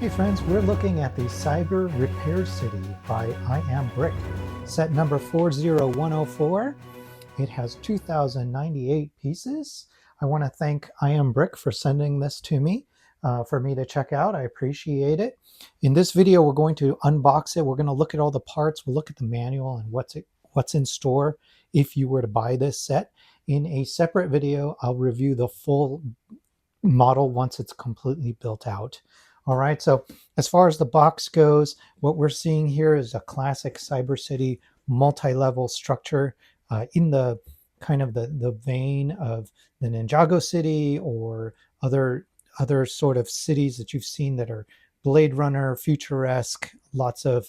Hey friends, we're looking at the Cyber Repair City by iambrick, set number 40104. It has 2,098 pieces. I want to thank iambrick for sending this to me for me to check out. I appreciate it. In this video, we're going to unbox it. We're going to look at all the parts. We'll look at the manual and what's in store if you were to buy this set. In a separate video, I'll review the full model once it's completely built out. All right, so as far as the box goes, what we're seeing here is a classic Cyber City multi-level structure in the kind of the vein of the Ninjago City or other sort of cities that you've seen that are Blade Runner, futuresque, lots of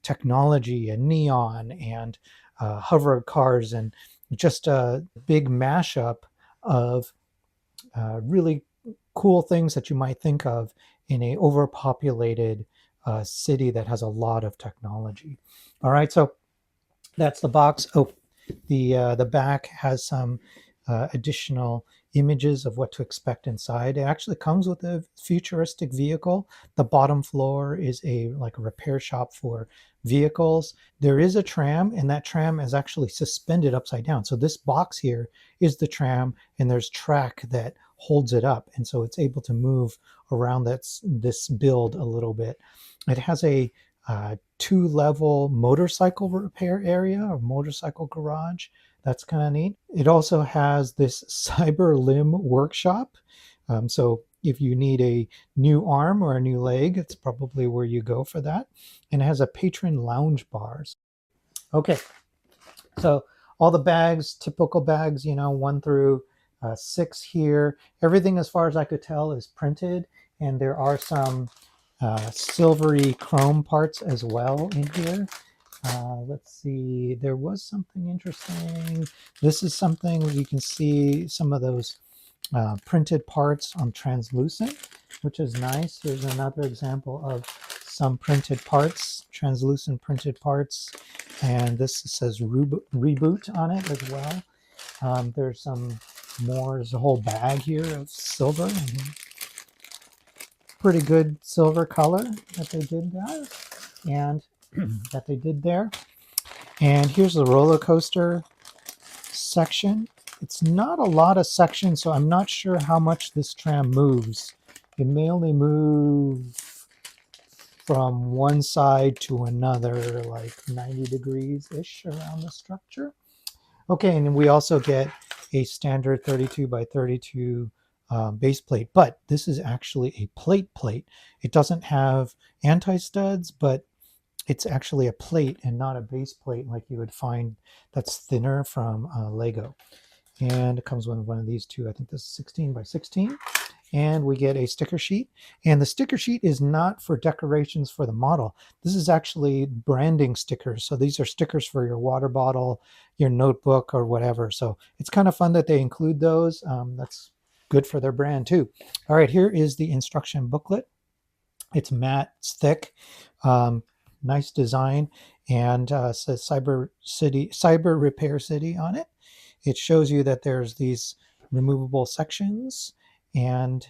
technology and neon and hover cars, and just a big mashup of really cool things that you might think of in a overpopulated city that has a lot of technology. All right, so that's the box. Oh, the back has some additional images of what to expect inside. It actually comes with a futuristic vehicle. The bottom floor is like a repair shop for vehicles. There is a tram, and that tram is actually suspended upside down. So this box here is the tram, and there's track that holds it up, and so it's able to move around this build a little bit. It has a two-level motorcycle repair area or motorcycle garage. That's kind of neat. It also has this cyber limb workshop. So if you need a new arm or a new leg, it's probably where you go for that. And it has a patron lounge bars. Okay, so all the bags, typical bags, 1 through 6 here. Everything, as far as I could tell, is printed, and there are some silvery chrome parts as well in here. Let's see, there was something interesting. This is something where you can see some of those printed parts on translucent, which is nice. Here's another example of some printed parts, translucent printed parts, and this says reboot on it as well. There's some more. There's a whole bag here of silver. Pretty good silver color that they did there, and that they did there. And here's the roller coaster section. It's not a lot of sections, so I'm not sure how much this tram moves. It may only move from one side to another, like 90 degrees-ish around the structure. Okay, and we also get a standard 32 by 32 base plate, but this is actually a plate. It doesn't have anti-studs, but it's actually a plate and not a base plate like you would find that's thinner from Lego. And it comes with one of these two. I think this is 16 by 16. And we get a sticker sheet. And the sticker sheet is not for decorations for the model. This is actually branding stickers. So these are stickers for your water bottle, your notebook, or whatever. So it's kind of fun that they include those. That's good for their brand too. All right, here is the instruction booklet. It's matte, it's thick, nice design, and says Cyber Repair City on it. It shows you that there's these removable sections, and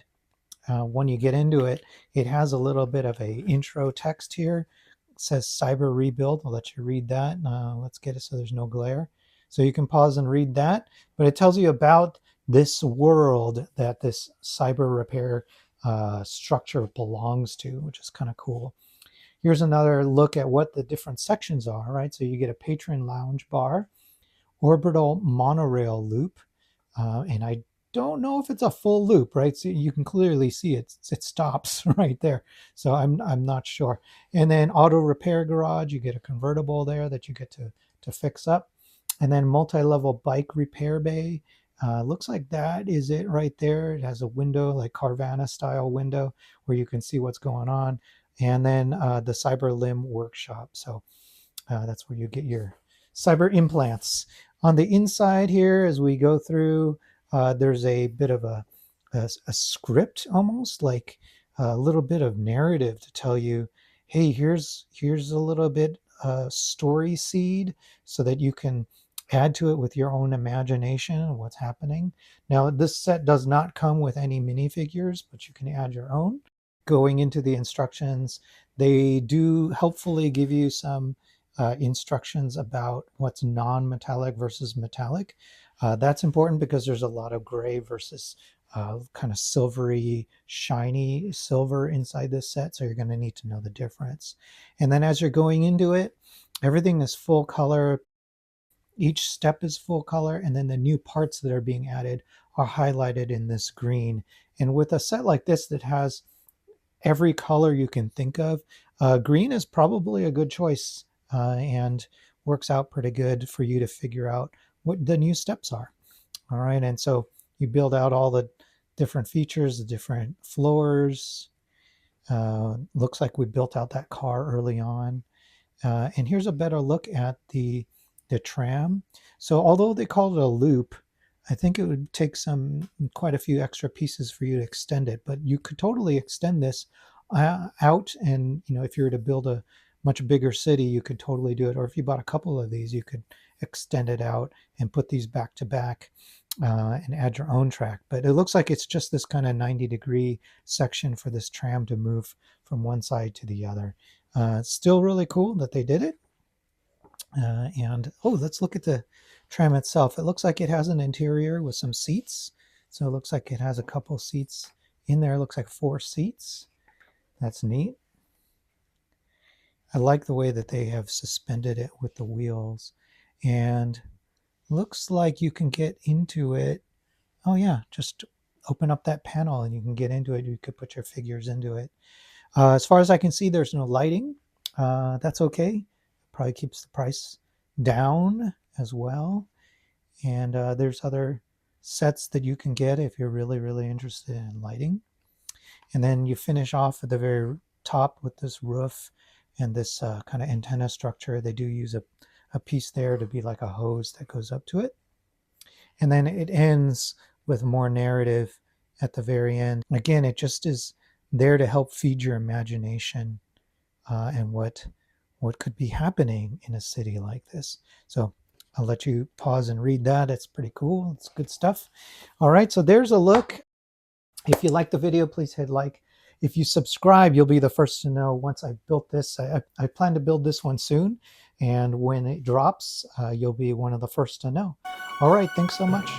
when you get into it, it has a little bit of a intro text here. It says Cyber Rebuild. I'll let you read that. Let's get it so there's no glare. So you can pause and read that, but it tells you about this world that this cyber repair structure belongs to, which is kind of cool. Here's another look at what the different sections are, right? So you get a patron lounge bar, orbital monorail loop, and I don't know if it's a full loop, right? So you can clearly see it stops right there. So I'm not sure. And then auto repair garage, you get a convertible there that you get to fix up. And then multi-level bike repair bay. Looks like that is it right there. It has a window, like Carvana style window, where you can see what's going on. And then the cyber limb workshop. So that's where you get your cyber implants. On the inside here, as we go through, there's a bit of a script, almost like a little bit of narrative to tell you, hey, here's a little bit story seed so that you can add to it with your own imagination of what's happening. Now, this set does not come with any minifigures, but you can add your own. going into the instructions, they do helpfully give you some instructions about what's non-metallic versus metallic. That's important because there's a lot of gray versus kind of silvery, shiny silver inside this set. So you're going to need to know the difference. And then as you're going into it, everything is full color. Each step is full color. And then the new parts that are being added are highlighted in this green. And with a set like this that has every color you can think of, green is probably a good choice and works out pretty good for you to figure out what the new steps are. All right, and so you build out all the different features, the different floors. Looks like we built out that car early on. And here's a better look at the tram. So although they call it a loop, I think it would take quite a few extra pieces for you to extend it, but you could totally extend this out. And if you were to build a much bigger city, you could totally do it. Or if you bought a couple of these, you could extend it out and put these back to back and add your own track. But it looks like it's just this kind of 90-degree section for this tram to move from one side to the other. It's still really cool that they did it. And let's look at the tram itself. It looks like it has an interior with some seats. So it looks like it has a couple seats in there. It looks like 4 seats. That's neat. I like the way that they have suspended it with the wheels. And looks like you can get into it. Oh yeah, just open up that panel and you can get into it. You could put your figures into it. As far as I can see, there's no lighting. That's okay. Probably keeps the price down as well. And there's other sets that you can get if you're really, really interested in lighting. And then you finish off at the very top with this roof and this kind of antenna structure. They do use a piece there to be like a hose that goes up to it. And then it ends with more narrative at the very end. Again, it just is there to help feed your imagination and what could be happening in a city like this. So I'll let you pause and read that. It's pretty cool. It's good stuff. All right, so there's a look. If you like the video, please hit like. If you subscribe, you'll be the first to know once I've built this. I plan to build this one soon, and when it drops, you'll be one of the first to know. All right, thanks so much.